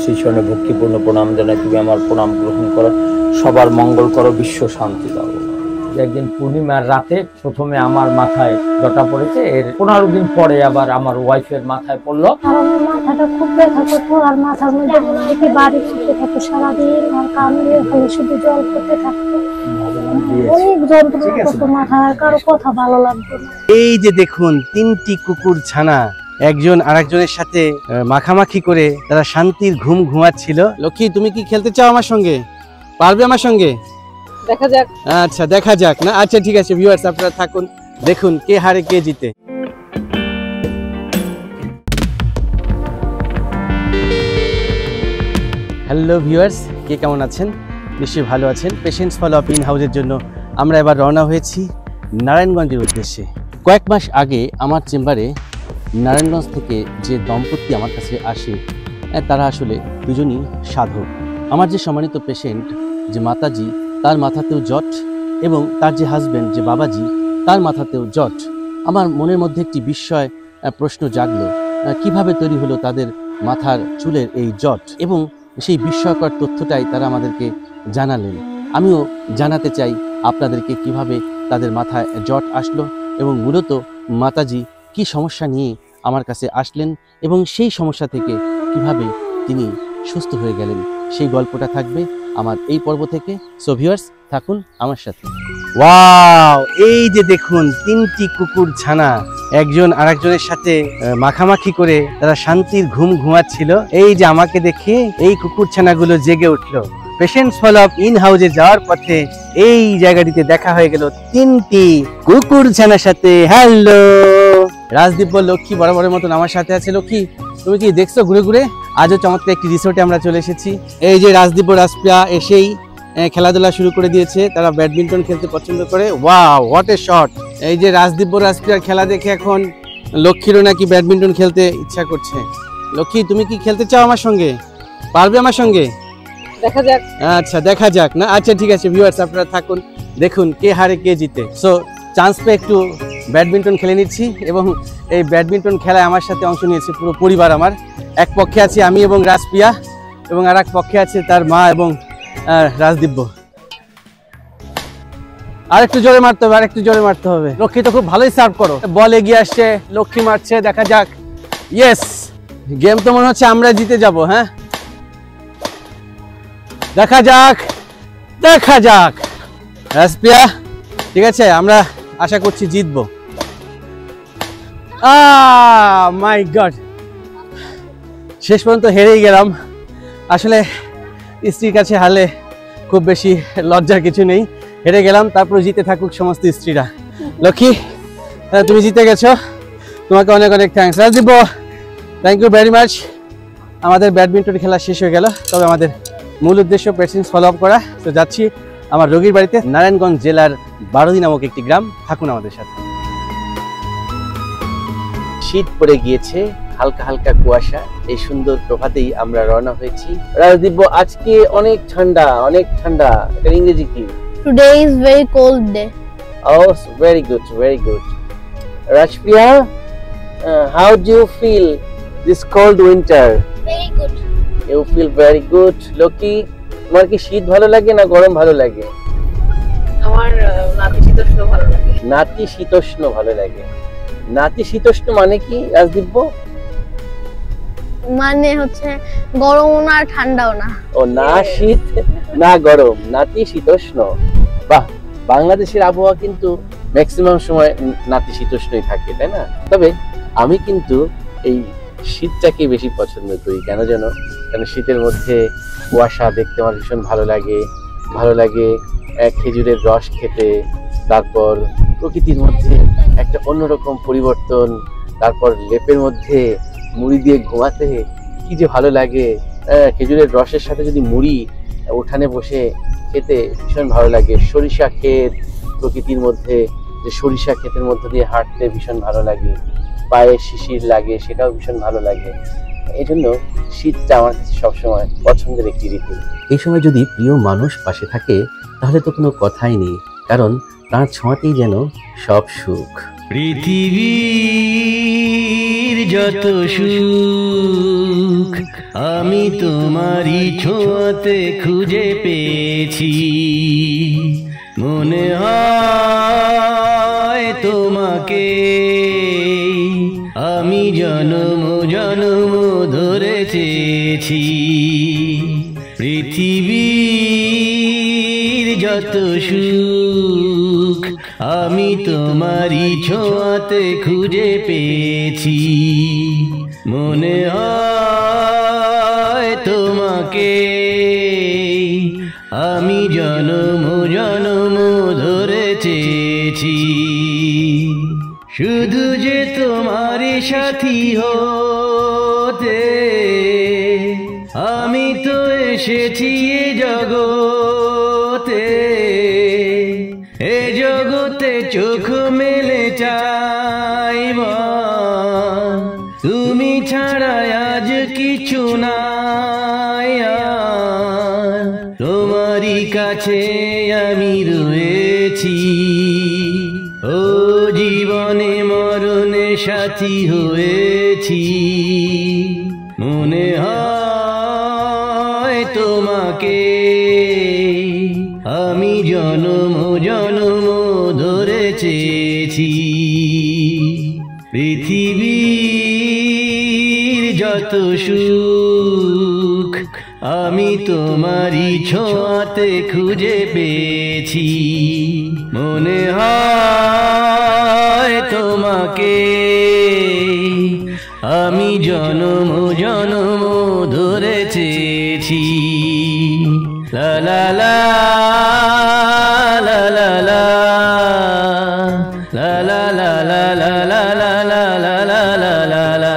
সেই শরণে ভক্তিপূর্ণ প্রণাম জানাই, তুমি আমার প্রণাম গ্রহণ করো, সবার মঙ্গল করো, বিশ্ব শান্তি দাও। একদিন পূর্ণিমার রাতে প্রথমে আমার মাথায় জটা পড়েছে, এর 15 দিন পরে আবার আমার ওয়াইফের মাথায় পড়লো। আমার মাথাটা খুব ব্যথা করতো, আর মাথার মধ্যে মনে হয় কি বাড়ি করতে থাকতো সারাদিন, আর কামড়ে খালি শুধু জল করতে থাকতো, অনেক যন্ত্রণা করতো মাথা, আর কারো কথা ভালো লাগতো না। এই যে দেখুন 3টি কুকুর ছানা একজন আরেকজনের সাথে মাখামাখি করে তারা শান্তির ঘুম ঘুমাচ্ছিল। লক্ষ্মী, তুমি কি খেলতে চাও আমার সঙ্গে? পারবে আমার সঙ্গে? দেখা যাক। আচ্ছা, দেখা যাক না? আচ্ছা ঠিক আছে ভিউয়ার্স, আপনারা থাকুন, দেখুন কে হারে কে জিতে। হ্যালো ভিউয়ার্স, কে কেমন আছেন? নিশ্চয়ই ভালো আছেন। পেশেন্টস ফলো আপ ইন হাউসের জন্য আমরা এবার রওনা হয়েছি নারায়ণগঞ্জের উদ্দেশ্যে। কয়েক মাস আগে আমার চেম্বারে নারায়ণগঞ্জ থেকে যে দম্পতি আমার কাছে আসে, তারা আসলে দুজনই সাধক। আমার যে সম্মানিত পেশেন্ট, যে মাতাজি, তার মাথাতেও জট, এবং তার যে হাজব্যান্ড, যে বাবাজি, তার মাথাতেও জট। আমার মনের মধ্যে একটি বিস্ময় প্রশ্ন জাগলো, কিভাবে তৈরি হলো তাদের মাথার চুলের এই জট, এবং সেই বিস্ময়কর তথ্যটাই তারা আমাদেরকে জানালেন। আমিও জানাতে চাই আপনাদেরকে কিভাবে তাদের মাথায় জট আসলো, এবং মূলত মাতাজি কি সমস্যা নিয়ে আমার কাছে আসলেন, এবং সেই সমস্যা থেকে কিভাবে তিনি সুস্থ হয়ে গেলেন। সেই গল্পটা থাকবে আমার এই পর্ব থেকে। সো ভিউয়ার্স, থাকুন আমার সাথে। ওয়াও, এই যে দেখুন 3টি কুকুর ছানা একজন আরেকজনের সাথে মাখামাখি করে তারা শান্তির ঘুম ঘুমাচ্ছিল। এই যে আমাকে দেখে এই কুকুর ছানাগুলো জেগে উঠলো। পেশেন্টস ফলো আপ ইন হাউসে যাওয়ার পথে এই জায়গাটিতে দেখা হয়ে গেল 3টি কুকুর ছানার সাথে। হ্যালো রাজদীপ, লক্ষ্মী বরাবরের মতন আমার সাথে আছে। লক্ষ্মী, তুমি কি দেখছো ঘুরে ঘুরে? আজও চমৎকার একটি রিসোর্টে আমরা চলে এসেছি। এই যে রাজদীপ ও রাজপ্রিয়া এসেই খেলাধুলা শুরু করে দিয়েছে। তারা ব্যাডমিন্টন খেলতে পছন্দ করে। Wow, what a shot! এই যে রাজদীপ ও রাজপ্রিয়ার খেলা দেখে এখন লক্ষ্মীরও নাকি ব্যাডমিন্টন খেলতে ইচ্ছা করছে। লক্ষ্মী, তুমি কি খেলতে চাও আমার সঙ্গে? পারবে আমার সঙ্গে? দেখা যাক। আচ্ছা, দেখা যাক না? আচ্ছা ঠিক আছে ভিউয়ার্স, আপনারা থাকুন, দেখুন কে হারে কে জিতে। সো চান্স পেয়ে একটু ব্যাডমিন্টন খেলে নিচ্ছি, এবং এই ব্যাডমিন্টন খেলায় আমার সাথে অংশ নিয়েছে পুরো পরিবার আমার। এক পক্ষে আছি আমি এবং রাজপ্রিয়া, এবং আর এক পক্ষে আছে তার মা এবং রাজদীপ। আর একটু জোরে মারতে হবে, আর একটু জোরে মারতে হবে। লক্ষ্মী তো খুব ভালোই সার্ভ করো। বল এগিয়ে আসছে, লক্ষ্মী মারছে, দেখা যাক। ইয়েস, গেম তো মনে হচ্ছে আমরা জিতে যাব। হ্যাঁ, দেখা যাক, দেখা যাক। রাজপ্রিয়া, ঠিক আছে, আমরা আশা করছি জিতবো। মাই গড, শেষ পর্যন্ত হেরেই গেলাম। আসলে স্ত্রীর কাছে হারলে খুব বেশি লজ্জার কিছু নেই। হেরে গেলাম, তারপর জিতে থাকুক সমস্ত স্ত্রীরা। লক্ষ্মী, তুমি জিতে গেছো, তোমাকে অনেক অনেক thanks. Rajdeep, thank you very much. আমাদের ব্যাডমিন্টন খেলা শেষ হয়ে গেল, তবে আমাদের মূল উদ্দেশ্য পেশেন্টস ফলো আপ করা। তো যাচ্ছি আমার রোগীর বাড়িতে, নারায়ণগঞ্জ জেলার বারোদি নামক একটি গ্রাম। থাকুন আমাদের সাথে। শীত পড়ে গিয়েছে, হালকা হালকা কুয়াশা। এই সুন্দর প্রভাতেই আমরা রওনা হয়েছি। রাজদীপ, আজকে অনেক ঠান্ডা, অনেক ঠান্ডা। এটার ইংরেজি কি? Today is very cold day. Oh, very good, very good. Rajpriya, how do you feel this cold winter? Very good. You feel very good. Loki, তোমার কি শীত ভালো লাগে না গরম ভালো লাগে? আমার নাতিশীতোষ্ণ ভালো লাগে। নাতিশীতোষ্ণ ভালো লাগে। নাতিশীতোষ্ণ মানে কি রাজদীপ? মানে হচ্ছে গরমও না ঠান্ডাও না। ও, না শীত না গরম, নাতিশীতোষ্ণ। বাহ, বাংলাদেশের আবহাওয়া কিন্তু ম্যাক্সিমাম সময় নাতিশীতোষ্ণই থাকে, তাই না? তবে আমি কিন্তু এই শীতটাকে বেশি পছন্দ করি। কেন যেন, কারণ শীতের মধ্যে কুয়াশা দেখতে আমার ভীষণ ভালো লাগে। ভালো লাগে খেজুরের রস খেতে, তারপর প্রকৃতির মধ্যে একটা অন্যরকম পরিবর্তন, তারপর লেপের মধ্যে মুড়ি দিয়ে ঘুমাতে কি যে ভালো লাগে। খেজুরের রসের সাথে যদি মুড়ি উঠানে বসে খেতে ভীষণ ভালো লাগে। সরিষা ক্ষেত, প্রকৃতির মধ্যে যে সরিষা ক্ষেতের মধ্যে দিয়ে হাঁটতে ভীষণ ভালো লাগে। পায়ে শিশির লাগে, সেটাও ভীষণ ভালো লাগে। এই জন্য শীতটা আমার কাছে সবসময় পছন্দের একটি ঋতু। এই সময় যদি প্রিয় মানুষ পাশে থাকে তাহলে তো কোনো কথাই নেই, কারণ তার ছোঁয়াতেই যেন সব সুখ। পৃথিবীর যত সুখ আমি তোমারই ছোঁয়াতে খুঁজে পেয়েছি। মনে হয় তোমাকে আমি জনম জনম ধরে চেয়েছি। পৃথিবীর যত সুখ আমি তোমারই ছোঁয়াতে খুঁজে পেয়েছি। মনে হয় তোমাকে আমি জনম জনম ধরে চেয়েছি। শুধু যে তোমারই সাথী হতে আমি তো এসেছি এ জগতে। এ জগতে চোখ মেলে চাইব তুমি ছাড়া আজ কিছু নাই। তোমারই কাছে আমি রয়েছি, ও জীবনে মরণে সাথী হয়েছি। মনে হয় তোমাকে আমি জনম জনম ধরে চেয়েছি। পৃথিবীর যত সুখ আমি তোমারই ছোঁয়াতে খুঁজে পেয়েছি। মনে হয় তোমাকে আমি জনম জনম ধরে চেয়েছি। লা লা লা লা লা লা লা লা লা লা লা লা লা লা লা লা লা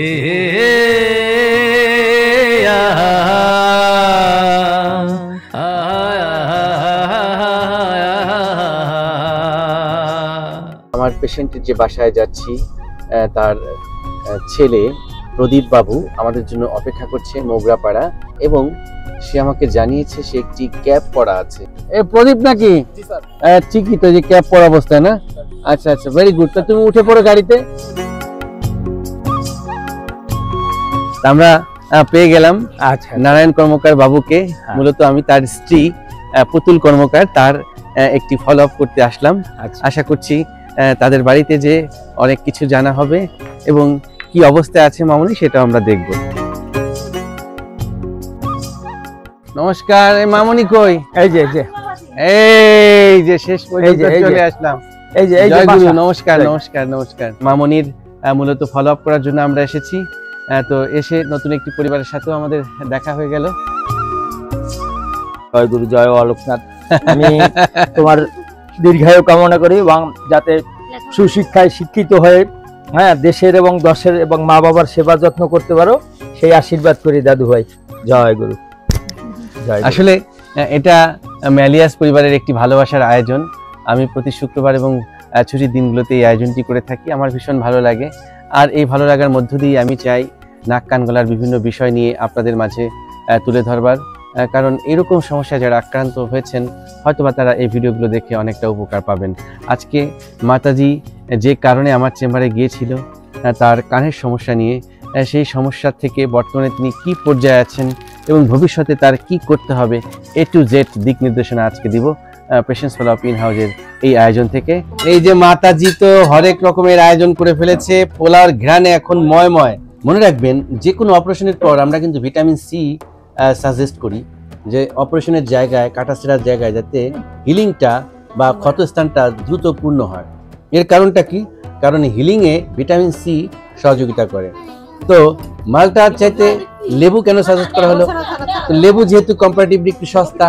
এ আমার পেশেন্টের যে বাসায় যাচ্ছি তার ছেলে প্রদীপ বাবু আমাদের জন্য অপেক্ষা করছে মোগরাপাড়া, এবং সে আমাকে জানিয়েছে সে একটি ক্যাপ পরা আছে। এ প্রদীপ নাকি? ঠিকই তো, যে ক্যাপ পরা অবস্থায় না? আচ্ছা আচ্ছা, ভেরি গুড। তো তুমি উঠে পড়ো গাড়িতে। আমরা পেয়ে গেলাম আচ্ছা নারায়ণ কর্মকার বাবুকে। মূলত আমি তার স্ত্রী পুতুল কর্মকার, তার একটি ফলো আপ করতে আসলাম। আশা করছি তাদের বাড়িতে যে অনেক কিছু জানা হবে এবং কি অবস্থায় আছে মামুনি সেটা আমরা দেখব। নমস্কার। মামুনি কই? এই যে এই যে শেষ পর্যন্ত চলে আসলাম। এই যে নমস্কার নমস্কার নমস্কার। মামুনির মূলত ফলো আপ করার জন্য আমরা এসেছি। তো এসে নতুন একটি পরিবারের সাথেও আমাদের দেখা হয়ে গেল। জয় গুরু, জয় অলোকনাথ। আমি তোমার দীর্ঘায়ু কামনা করি এবং যাতে সুশিক্ষায় শিক্ষিত হয়ে দেশের এবং দশের এবং মা বাবার সেবা যত্ন করতে পারো, সেই আশীর্বাদ করি দাদু ভাই। জয় গুরু। আসলে এটা ম্যালিয়াস পরিবারের একটি ভালোবাসার আয়োজন। আমি প্রতি শুক্রবার এবং ছুটির দিনগুলোতে এই আয়োজনটি করে থাকি। আমার ভীষণ ভালো লাগে, আর এই ভালো লাগার মধ্য দিয়ে আমি চাই নাক কান গলার বিভিন্ন বিষয় নিয়ে আপনাদের মাঝে তুলে ধরবার। কারণ এরকম সমস্যা যারা আক্রান্ত হয়েছেন হয়তোবা তারা এই ভিডিওগুলো দেখে অনেকটা উপকার পাবেন। আজকে মাতাজি যে কারণে আমার চেম্বারে গিয়েছিল তার কানের সমস্যা নিয়ে, সেই সমস্যা থেকে বর্তমানে তিনি কি পর্যায়ে আছেন এবং ভবিষ্যতে তার কি করতে হবে A to Z দিক নির্দেশনা আজকে দিব পেশেন্টস ফলো আপ ইন হাউজের এই আয়োজন থেকে। এই যে মাতাজি তো হরেক রকমের আয়োজন করে ফেলেছে, পোলার ঘ্রাণে এখন ময়। মনে রাখবেন যে কোনো অপারেশনের পর আমরা কিন্তু ভিটামিন সি সাজেস্ট করি, যে অপারেশনের জায়গায় কাটাছেঁড়ার জায়গায় যাতে হিলিংটা বা ক্ষতস্থানটা দ্রুত পূর্ণ হয়। এর কারণটা কি? কারণ হিলিংয়ে ভিটামিন সি সহযোগিতা করে। তো মালটার চাইতে লেবু কেন সাজেস্ট করা হলো? তো লেবু যেহেতু কম্পারেটিভলি একটু সস্তা,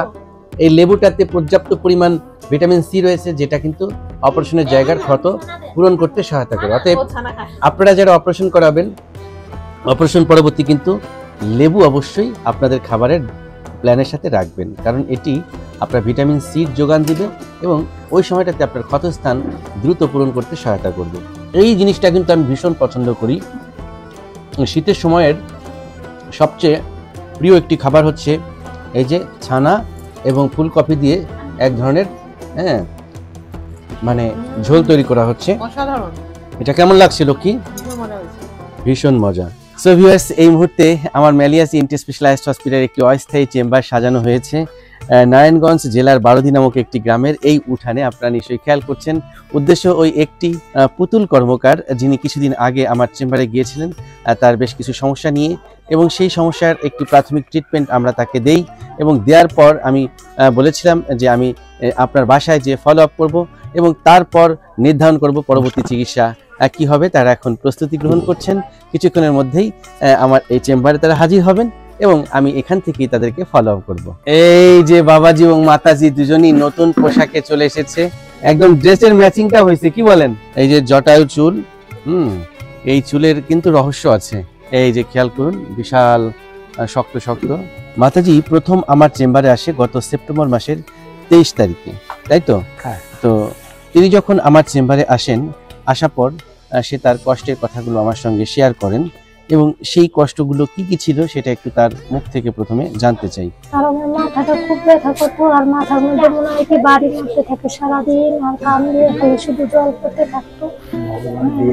এই লেবুটাতে পর্যাপ্ত পরিমাণ ভিটামিন সি রয়েছে, যেটা কিন্তু অপারেশনের জায়গার ক্ষত পূরণ করতে সহায়তা করে। অতএব আপনারা যারা অপারেশন করাবেন, অপারেশন পরবর্তী কিন্তু লেবু অবশ্যই আপনাদের খাবারের প্ল্যানের সাথে রাখবেন, কারণ এটি আপনার ভিটামিন সির যোগান দিবে এবং ওই সময়টাতে আপনার ক্ষতস্থান দ্রুত পূরণ করতে সহায়তা করবে। এই জিনিসটা কিন্তু আমি ভীষণ পছন্দ করি। শীতের সময়ের সবচেয়ে প্রিয় একটি খাবার হচ্ছে এই যে ছানা এবং ফুলকপি দিয়ে এক ধরনের মানে ঝোল তৈরি করা হচ্ছে। অসাধারণ। এটা কেমন লাগছিল কি? ভীষণ মজা। সো ভিউয়ার্স, এই মুহূর্তে আমার ম্যালিয়াস ইএনটি স্পেশালাইজড হসপিটালের একটি অস্থায়ী চেম্বার সাজানো হয়েছে নারায়ণগঞ্জ জেলার বারোদি নামক একটি গ্রামের এই উঠানে। আপনারা নিশ্চয়ই খেয়াল করছেন, উদ্দেশ্য ওই একটি পুতুল কর্মকার যিনি কিছুদিন আগে আমার চেম্বারে গিয়েছিলেন তার বেশ কিছু সমস্যা নিয়ে, এবং সেই সমস্যার একটি প্রাথমিক ট্রিটমেন্ট আমরা তাকে দেই, এবং দেওয়ার পর আমি বলেছিলাম যে আমি আপনার বাসায় যে ফলো আপ করবো এবং তারপর নির্ধারণ করব পরবর্তী চিকিৎসা কি হবে। তারা এখন প্রস্তুতি গ্রহণ করছেন, কিছুক্ষণের মধ্যেই আমার এই চেম্বারে তারা হাজির হবেন এবং আমি এখান থেকেই তাদেরকে ফলো আপ করবো। এই যে বাবাজি এবং মাতাজি দুজনই নতুন পোশাকে চলে এসেছে, একদম ড্রেসের ম্যাচিংটা হয়েছে, কি বলেন? এই যে জটায়ু চুল, এই চুলের কিন্তু রহস্য আছে, এই যে খেয়াল করুন, বিশাল শক্ত শক্ত। মাতাজি প্রথম আমার চেম্বারে আসে গত সেপ্টেম্বর মাসের 23 তারিখে, তাই তো? হ্যাঁ। তো তিনি যখন আমার চেম্বারে আসেন, আসার পর সে তার কষ্টের কথাগুলো আমার সঙ্গে শেয়ার করেন, এবং সেই কষ্টগুলো কি কি ছিল সেটা একটু তার মুখ থেকে প্রথমে জানতে চাই। আর আমার মাথাটা খুব ব্যথা করতো, আর মাথার মধ্যে মনে হয় কি বাড়ি মারতে থাকে সারাদিন, আর কান দিয়ে খালি শুধু জল পড়তে থাকতো,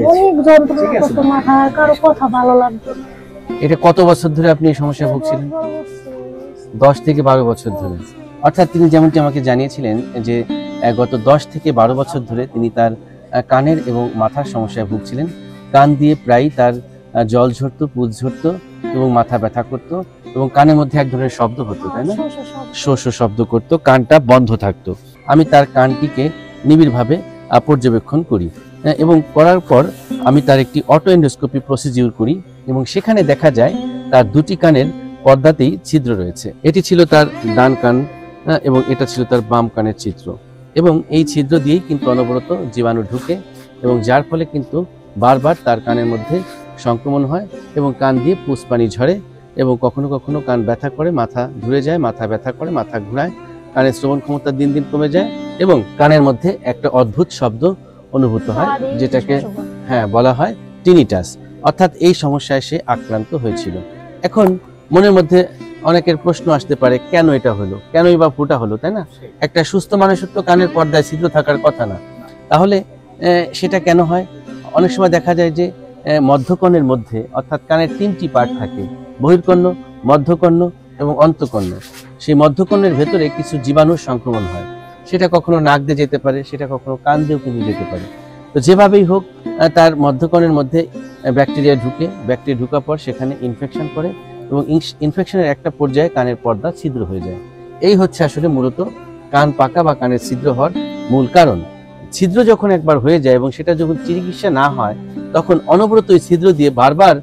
অনেক যন্ত্রণা করতো মাথা, আর কারো কথা ভালো লাগতো না। এটা কত বছর ধরে আপনি এই সমস্যায় ভুগছিলেন? 10 থেকে 12 বছর ধরে। অর্থাৎ তিনি যেমনটি আমাকে জানিয়েছিলেন যে গত 10 থেকে 12 বছর ধরে তিনি তার কানের এবং মাথার সমস্যায় ভুগছিলেন। কান দিয়ে প্রায় তার জল ঝরতো, পুজ ঝরতো এবং মাথা ব্যথা করতো, এবং কানের মধ্যে এক ধরনের শব্দ হতো, তাই না? শো শো শব্দ করতো, কানটা বন্ধ থাকতো। আমি তার কানটিকে নিবিড়ভাবে পর্যবেক্ষণ করি, এবং করার পর আমি তার একটি অটো এন্ডোস্কোপি প্রসিডিউর করি, এবং সেখানে দেখা যায় তার দুটি কানের পর্দাতেই ছিদ্র রয়েছে। এটি ছিল তার ডান কান এবং এটা ছিল তার বাম কানের চিত্র, এবং এই ছিদ্র দিয়েই কিন্তু অনবরত জীবাণু ঢুকে, এবং যার ফলে কিন্তু বারবার তার কানের মধ্যে সংক্রমণ হয় এবং কান দিয়ে পুষ পানি ঝরে, এবং কখনো কখনো কান ব্যথা করে, মাথা ঘুরে যায়, মাথা ব্যথা করে, মাথা ঘুরায়, কানের শ্রবণ ক্ষমতা দিন দিন কমে যায়, এবং কানের মধ্যে একটা অদ্ভুত শব্দ অনুভূত হয়, যেটাকে বলা হয় টিনিটাস। অর্থাৎ এই সমস্যায় সে আক্রান্ত হয়েছিল। এখন মনের মধ্যে অনেকের প্রশ্ন আসতে পারে, কেন এটা হলো, কেনই বা ফুটা হলো, তাই না? একটা সুস্থ মানুষের তো কানের পর্দায় ছিদ্র থাকার কথা না, তাহলে সেটা কেন হয়? অনেক সময় দেখা যায় যে মধ্যকর্ণের মধ্যে, অর্থাৎ কানের 3টি পার্ট থাকে, বহির্কর্ণ, মধ্যকর্ণ এবং অন্তঃকর্ণ। সেই মধ্যকর্ণের ভেতরে কিছু জীবাণুর সংক্রমণ হয়, সেটা কখনো নাক দিয়ে যেতে পারে, সেটা কখনো কান দিয়েও কিন্তু যেতে পারে। তো যেভাবেই হোক তার মধ্যকর্ণের মধ্যে ব্যাকটেরিয়া ঢুকে, ব্যাকটেরিয়া ঢুকার পর সেখানে ইনফেকশন করে, এবং ইনফেকশনের একটা পর্যায়ে কানের পর্দা ছিদ্র হয়ে যায়। এই হচ্ছে আসলে মূলত কান পাকা বা কানের ছিদ্র হওয়ার মূল কারণ। ছিদ্র যখন একবার হয়ে যায় এবং সেটা যখন চিকিৎসা না হয়, তখন অনবরত ওই ছিদ্র দিয়ে বারবার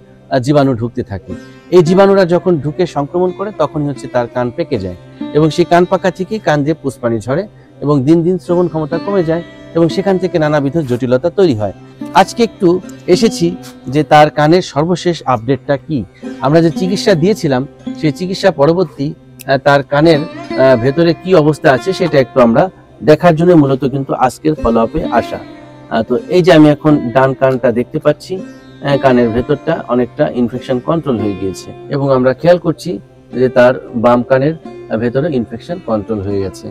জীবাণু ঢুকতে থাকে। এই জীবাণুরা যখন ঢুকে সংক্রমণ করে, তখনই হচ্ছে তার কান পেকে যায়, এবং সেই কান পাকা থেকেই কান দিয়ে পুষ্পানি ঝরে, এবং দিন দিন শ্রবণ ক্ষমতা কমে যায়, এবং সেখান থেকে নানাবিধ জটিলতা তৈরি হয়। আজকে একটু এসেছি যে তার কানের সর্বশেষ আপডেটটা কি। আমরা যে চিকিৎসা দিয়েছিলাম, সেই চিকিৎসা পরবর্তী তার কানের ভেতরে কি অবস্থা আছে সেটা একটু আমরা দেখার জন্য মূলত কিন্তু আজকের ফলো আপে আসা। তো এই যে আমি এখন ডান কানটা দেখতে পাচ্ছি, কানের ভেতরটা অনেকটা ইনফেকশন কন্ট্রোল হয়ে গিয়েছে, এবং আমরা খেয়াল করছি যে তার বাম কানের ভেতরে ইনফেকশন কন্ট্রোল হয়ে গেছে।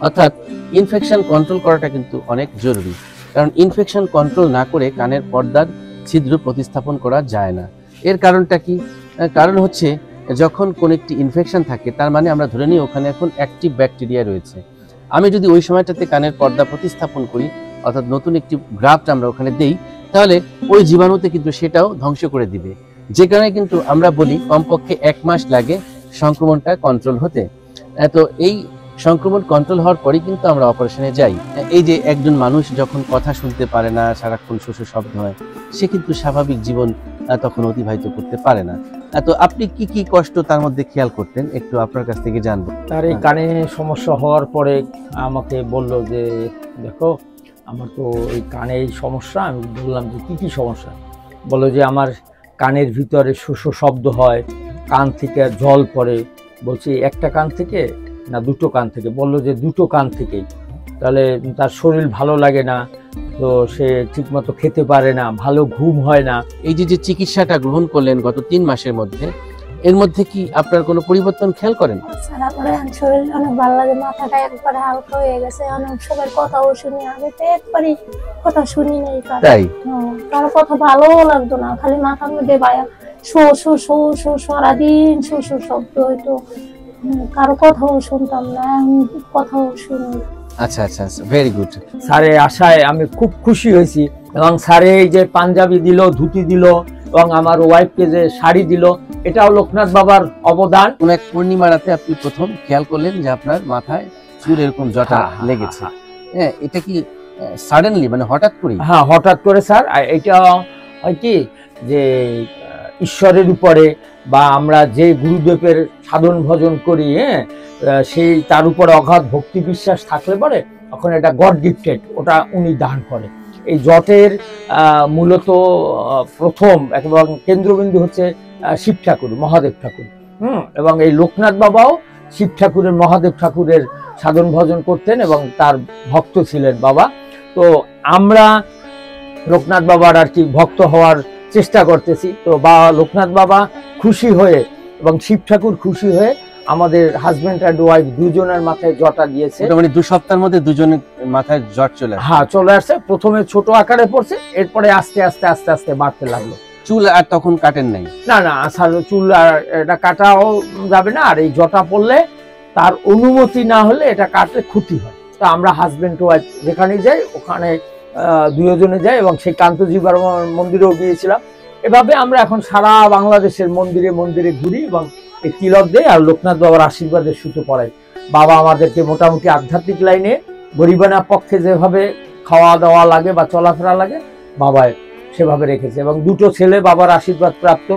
অর্থাৎ ইনফেকশন কন্ট্রোল করাটা কিন্তু অনেক জরুরি, কারণ ইনফেকশন কন্ট্রোল না করে কানের পর্দার ছিদ্র প্রতিস্থাপন করা যায় না। এর কারণটা কি? কারণ হচ্ছে যখন কোন একটি ইনফেকশন থাকে, তার মানে আমরা ধরে নিই ওখানে এখন অ্যাক্টিভ ব্যাকটেরিয়া রয়েছে। আমি যদি ওই সময়টাতে কানের পর্দা প্রতিস্থাপন করি, অর্থাৎ নতুন একটি গ্রাফট আমরা ওখানে দেই, তাহলে ওই জীবাণুতে কিন্তু সেটাও ধ্বংস করে দিবে, যে কারণে কিন্তু আমরা বলি কমপক্ষে 1 মাস লাগে সংক্রমণটা কন্ট্রোল হতে। তো এই সংক্রমণ কন্ট্রোল হওয়ার পরেই কিন্তু আমরা অপারেশনে যাই। এই যে একজন মানুষ যখন কথা শুনতে পারে না, সারাক্ষণ শোষ শব্দ হয়, সে কিন্তু স্বাভাবিক জীবন তখন অতিবাহিত করতে পারে না। তো আপনি কি কি কষ্ট তার মধ্যে খেয়াল করতেন, একটু আপনার কাছ থেকে জানবো। তার এই কানে সমস্যা হওয়ার পরে আমাকে বলল যে দেখো আমার তো এই কানে এই সমস্যা। আমি বললাম যে কী কী সমস্যা? বললো যে আমার কানের ভিতরে শোষ শব্দ হয়, কান থেকে জল পড়ে। বলছি একটা কান থেকে না দুটো কান থেকে? বললো যে দুটো কান থেকেই। তাহলে তার শরীর ভালো লাগে না, তো সে ঠিকমতো খেতে পারে না, ভালো ঘুম হয় না। এই যে চিকিৎসাটা গ্রহণ করলেন গত 3 মাসের মধ্যে, এর মধ্যে কি আপনার কোনো পরিবর্তন খেয়াল করেন? স্যার আমার এখন শরীর অনেক ভালো লাগে, মাথাটা একবারে হালকা হয়ে গেছে, অনেক সবার কথাও শুনি, আগে তো একবারই কথা শুনি নাই কারো। তাই? কারো কথা ভালোও লাগতো না, খালি মাথার মধ্যে বায়া শো শো শো শো সারাদিন শো শো শব্দ হইতো, কারো কথাও শুনতাম না, কথাও শুনি। আচ্ছা আচ্ছা, ভেরি গুড। স্যারের আশায় আমি খুব খুশি হয়েছি, এবং স্যারে এই যে পাঞ্জাবি দিল, ধুতি দিল, এবং আমার ওয়াইফকে যে শাড়ি দিল, এটাও লোকনাথ বাবার অবদান। কোন এক পূর্ণিমা রাতে আপনি প্রথম খেয়াল করলেন যে আপনার মাথায় চুল এরকম জটা লেগেছে। হ্যাঁ, এটা কি সাডেনলি মানে হঠাৎ করে? হ্যাঁ, হঠাৎ করে স্যার। এটা হয় কি যে ঈশ্বরের উপরে বা আমরা যে গুরুদেবের সাধন ভজন করি, সেই তার উপরে অগাধ ভক্তি বিশ্বাস থাকলে পরে তখন এটা গড গিফটেড, ওটা উনি দান করে। এই জটের মূলত প্রথম এবং কেন্দ্রবিন্দু হচ্ছে শিব ঠাকুর, মহাদেব ঠাকুর। এবং এই লোকনাথ বাবাও শিব ঠাকুরের, মহাদেব ঠাকুরের সাধন ভজন করতেন এবং তার ভক্ত ছিলেন বাবা। তো আমরা লোকনাথ বাবার আর কি ভক্ত হওয়ার চেষ্টা করতেছি। তো লোকনাথ বাবা খুশি হয়ে এবং শিব ঠাকুর খুশি হয়ে আমাদের হাজবেন্ড অ্যান্ড ওয়াইফ দুজনের মাথায় জটা দিয়েছে। মানে 2 সপ্তাহের মধ্যে দুজনের মাথায় জট চলে আসে? হ্যাঁ, চলে আসছে। প্রথমে ছোট আকারে পড়ছে, এরপরে আস্তে আস্তে আস্তে আস্তে বাড়তে লাগলো। চুল আর তখন কাটেন নাই? না না স্যার, চুল আর এটা কাটাও যাবে না, আর এই জটা পড়লে তার অনুমতি না হলে এটা কাটলে ক্ষতি হয়। তো আমরা হাজবেন্ড ওয়াইফ যেখানেই যাই ওখানে দুজনে যাই, এবং সেই কান্তজি মন্দিরেও গিয়েছিলাম। এভাবে আমরা এখন সারা বাংলাদেশের মন্দিরে মন্দিরে ঘুরি এবং এই তিলক দেয় আর লোকনাথ বাবার আশীর্বাদের সুতো পড়াই। বাবা আমাদেরকে মোটামুটি আধ্যাত্মিক লাইনে গরিবানা পক্ষে যেভাবে খাওয়া দাওয়া লাগে বা চলাফেরা লাগে, বাবা সেভাবে রেখেছে। এবং 2টো ছেলে বাবার আশীর্বাদ প্রাপ্ত।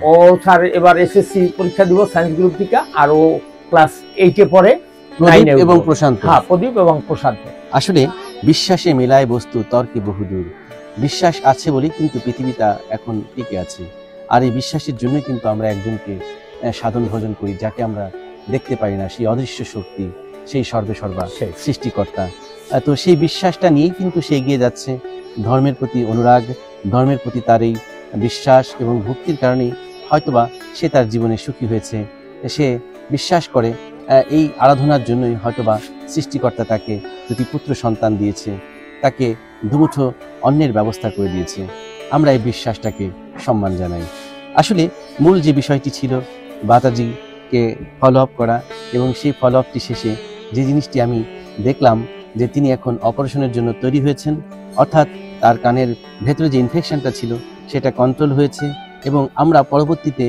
ও স্যার এবার এসএসসি পরীক্ষা দিব সায়েন্স গ্রুপ থেকে, আর ও ক্লাস 8-এ পড়ে। প্রদীপ এবং প্রশান্ত। হ্যাঁ, প্রদীপ এবং প্রশান্ত। আসলে বিশ্বাসে মেলায় বস্তু তর্কে বহুদূর। বিশ্বাস আছে বলেই কিন্তু পৃথিবীটা এখন টিকে আছে, আর এই বিশ্বাসের জন্য কিন্তু আমরা একজনকে সাধন ভজন করি, যাকে আমরা দেখতে পারি না, সেই অদৃশ্য শক্তি, সেই সর্বে সর্বা সৃষ্টিকর্তা। তো সেই বিশ্বাসটা নিয়েই কিন্তু সে এগিয়ে যাচ্ছে। ধর্মের প্রতি অনুরাগ, ধর্মের প্রতি তার এই বিশ্বাস এবং ভক্তির কারণেই হয়তোবা সে তার জীবনে সুখী হয়েছে। সে বিশ্বাস করে এই আরাধনার জন্যই হয়তোবা সৃষ্টিকর্তা তাকে 2টি পুত্র সন্তান দিয়েছে, তাকে দুমুঠো অন্যের ব্যবস্থা করে দিয়েছে। আমরা এই বিশ্বাসটাকে সম্মান জানাই। আসলে মূল যে বিষয়টি ছিল বাতাজিকে ফলো আপ করা, এবং সেই ফলো আপটি শেষে যে জিনিসটি আমি দেখলাম যে তিনি এখন অপারেশনের জন্য তৈরি হয়েছেন, অর্থাৎ তার কানের ভেতরে যে ইনফেকশনটা ছিল সেটা কন্ট্রোল হয়েছে, এবং আমরা পরবর্তীতে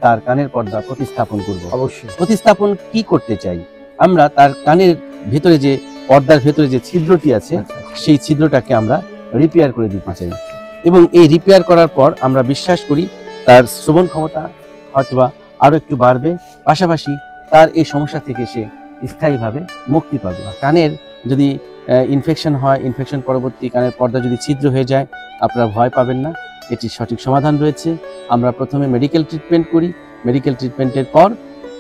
তার কানের পর্দা প্রতিস্থাপন করব। অবশ্যই প্রতিস্থাপন কি করতে চাই আমরা, তার কানের ভেতরে যে পর্দার ভেতরে যে ছিদ্রটি আছে সেই ছিদ্রটাকে আমরা রিপেয়ার করে দিতে চাই, এবং এই রিপেয়ার করার পর আমরা বিশ্বাস করি তার শ্রবণ ক্ষমতা হয়তোবা আরো একটু বাড়বে, পাশাপাশি তার এই সমস্যা থেকে সে স্থায়ীভাবে মুক্তি পাবে। কানের যদি ইনফেকশন হয়, ইনফেকশন পরবর্তী কানের পর্দা যদি ছিদ্র হয়ে যায়, আপনারা ভয় পাবেন না, এটির সঠিক সমাধান রয়েছে। আমরা প্রথমে মেডিকেল ট্রিটমেন্ট করি, মেডিকেল ট্রিটমেন্টের পর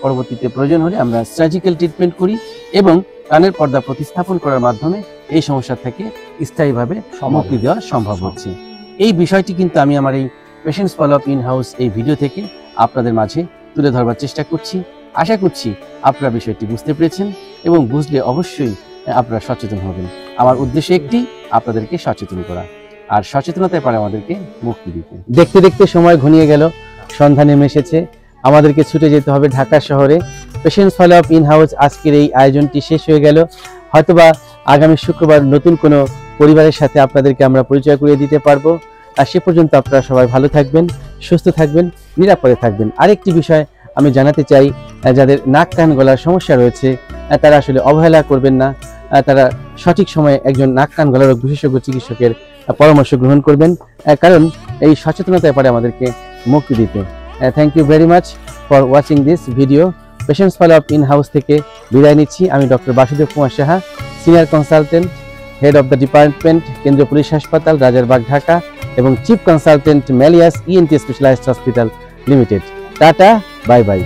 পরবর্তীতে প্রয়োজন হলে আমরা সার্জিক্যাল ট্রিটমেন্ট করি, এবং কানের পর্দা প্রতিস্থাপন করার মাধ্যমে এই সমস্যা থেকে স্থায়ীভাবে মুক্তি দেওয়া সম্ভব হচ্ছে। এই বিষয়টি কিন্তু আমি আমার এই patients follow up in house এই ভিডিও থেকে আপনাদের মাঝে তুলে ধরবার চেষ্টা করছি। আশা করছি আপনারা বিষয়টি বুঝতে পেরেছেন, এবং বুঝলে অবশ্যই আপনারা সচেতন হবেন। আমার উদ্দেশ্য একটি, আপনাদেরকে সচেতন করা, আর সচেতনতায় পারে আমাদেরকে মুক্তি দিতে। দেখতে দেখতে সময় ঘনিয়ে গেল, সন্ধ্যা নেমে এসেছে, আমাদেরকে ছুটে যেতে হবে ঢাকা শহরে। Patients follow up in house আজকের এই আয়োজনটি শেষ হয়ে গেল। হয়তোবা আগামী শুক্রবার নতুন কোনো পরিবারের সাথে আপনাদেরকে আমরা পরিচয় করিয়ে দিতে পারবো। আর সে পর্যন্ত আপনারা সবাই ভালো থাকবেন, সুস্থ থাকবেন, নিরাপদে থাকবেন। আরেকটি বিষয় আমি জানাতে চাই, যাদের নাক কান গলার সমস্যা রয়েছে তারা আসলে অবহেলা করবেন না, তারা সঠিক সময়ে একজন নাক কান গলা রোগ বিশেষজ্ঞ চিকিৎসকের পরামর্শ গ্রহণ করবেন, কারণ এই সচেতনতায় পারে আমাদেরকে মুক্তি দিতে। Thank you very much for watching this video. Patients follow up in house থেকে বিদায় নিচ্ছি। আমি doctor Basudeb Kumar Saha, senior consultant, head of the department, কেন্দ্রীয় পুলিশ হাসপাতাল, রাজারবাগ, ঢাকা, এবং chief consultant, Malleus ENT specialised hospital limited. Tata, bye by.